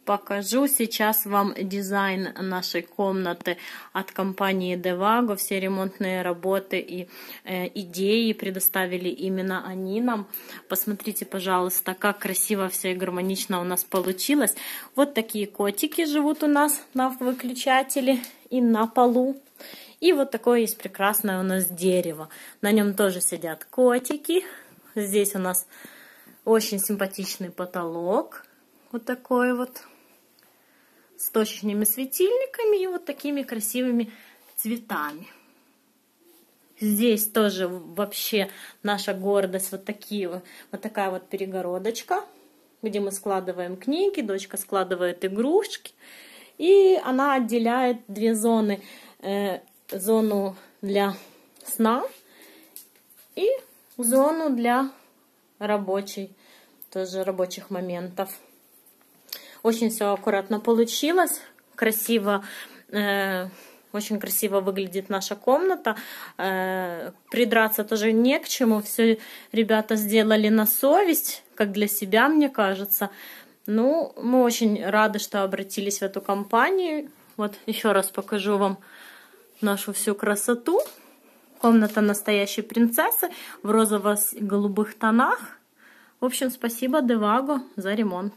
покажу сейчас вам дизайн нашей комнаты от компании Devago. Все ремонтные работы и идеи предоставили именно они нам. Посмотрите, пожалуйста, как красиво все и гармонично у нас получилось. Вот такие котики живут у нас на выключателе и на полу. И вот такое есть прекрасное у нас дерево. На нем тоже сидят котики. Здесь у нас очень симпатичный потолок. Вот такой вот. С точечными светильниками и вот такими красивыми цветами. Здесь тоже вообще наша гордость. Вот такая вот перегородочка, где мы складываем книги. Дочка складывает игрушки. И она отделяет две зоны. Зону для сна и зону для рабочих моментов. Очень все аккуратно получилось, красиво, очень красиво выглядит наша комната. Придраться тоже не к чему, все ребята сделали на совесть, как для себя, мне кажется. Ну, мы очень рады, что обратились в эту компанию. Вот еще раз покажу вам нашу всю красоту. Комната настоящей принцессы в розово-голубых тонах. В общем, спасибо Devago за ремонт.